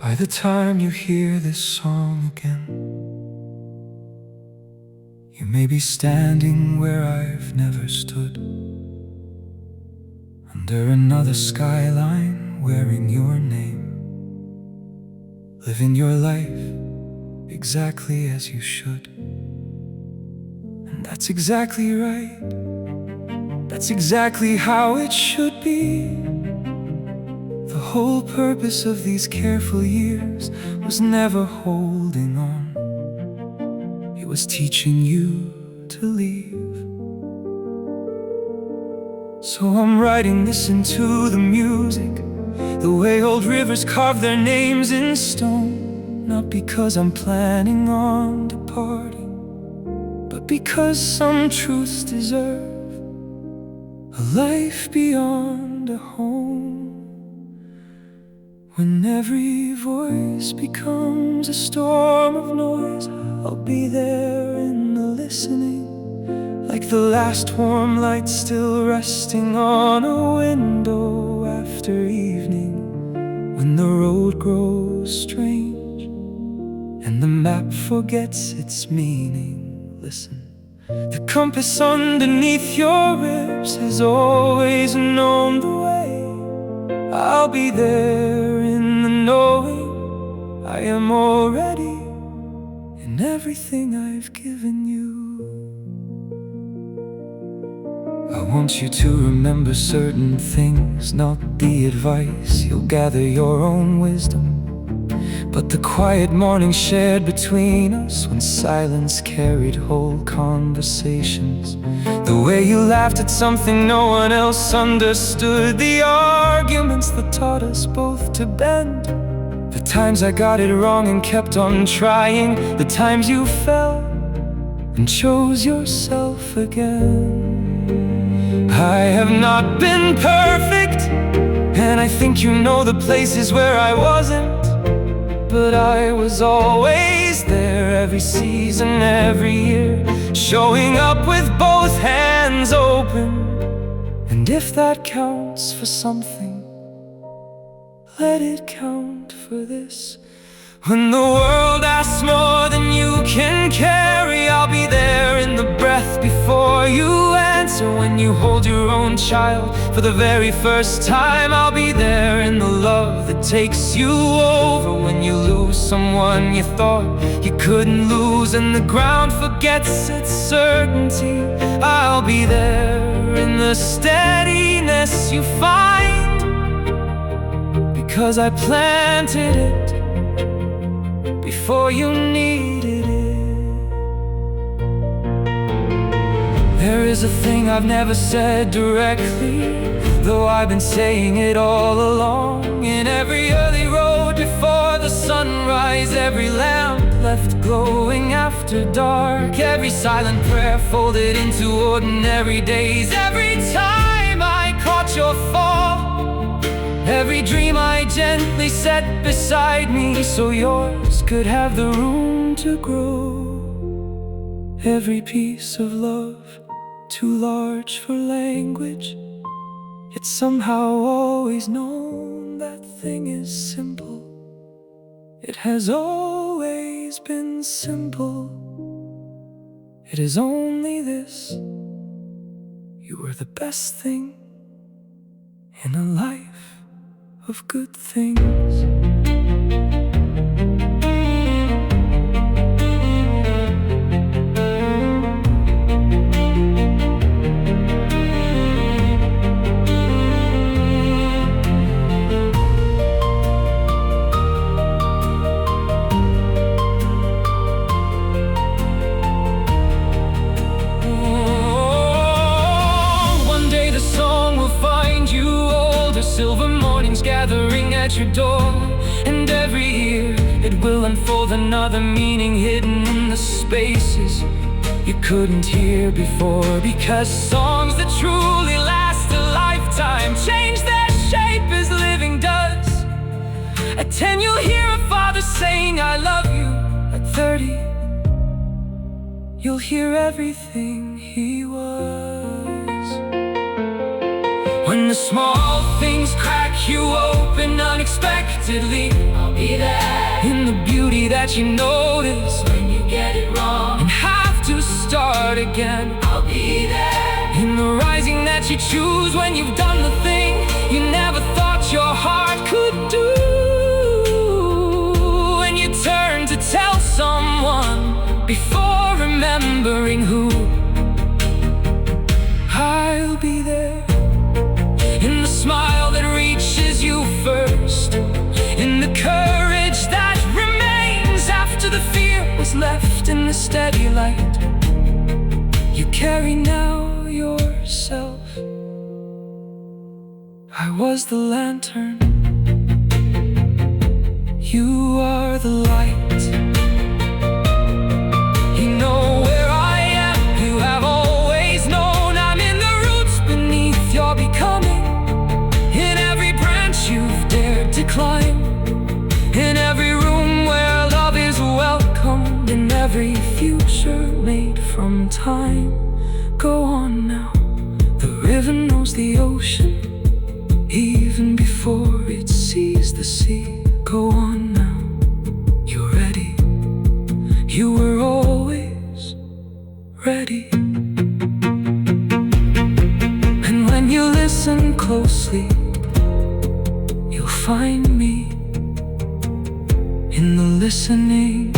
By the time you hear this song again, you may be standing where I've never stood, under another skyline, wearing your name, living your life exactly as you should. And that's exactly right. That's exactly how it should be. The whole purpose of these careful years was never holding on. It was teaching you to leave. So I'm writing this into the music, the way old rivers carve their names in stone. Not because I'm planning on departing, but because some truths deserve a life beyond a home. When every voice becomes a storm of noise, I'll be there in the listening, like the last warm light still resting on a window after evening. When the road grows strange and the map forgets its meaning, listen. The compass underneath your ribs has always known the way. I'll be there in the knowing I am already in everything I've given you. I want you to remember certain things, not the advice. You'll gather your own wisdom, but the quiet morning shared between us, when silence carried whole conversations. The way you laughed at something no one else understood. The arguments that taught us both to bend. The times I got it wrong and kept on trying. The times you fell and chose yourself again. I have not been perfect, and I think you know the places where I wasn't. But I was always there, every season, every year, showing up with both hands open. And if that counts for something, let it count for this. When the world asks more than you can carry, I'll be there in the breath before you answer. When you hold your own child for the very first time, I'll be there in the love that takes you over. When you lose someone you thought you couldn't lose, and the ground forgets its certainty, I'll be there in the steadiness you find, because I planted it before you needed it. There is a thing I've never said directly, though I've been saying it all along. In every early road before the sunrise, every lamp left glowing after dark, every silent prayer folded into ordinary days, every time I caught your fall, every dream I gently set beside me, so yours could have the room to grow. Every piece of love too large for language, yet somehow always known that thing is simple. It has always been simple. It is only this: you were the best thing in a life of good things. Silver mornings gathering at your door, and every year it will unfold another meaning hidden in the spaces you couldn't hear before. Because songs that truly last a lifetime change their shape as living does. At 10 you'll hear a father saying I love you. At 30 you'll hear everything he was. When the small things crack you open unexpectedly, I'll be there. that you notice when you get it wrong and have to start again. I'll be there. In the rising that you choose when you've done the thing you never thought your heart could do. When you turn to tell someone before remembering who, I'll be there. In the smile that reaches you first, in the courage that remains after the fear was left, in the steady light you carry now yourself. I was the lantern, you are the light. You know where I am, you have always known. I'm in the roots beneath your becoming, in every branch you've dared to climb, in every room where love is welcomed, in every future made from time. Go on now, the river knows the ocean even before it sees the sea. Go on now, you're ready. You were always ready. And when you listen closely, you'll find me in the listening.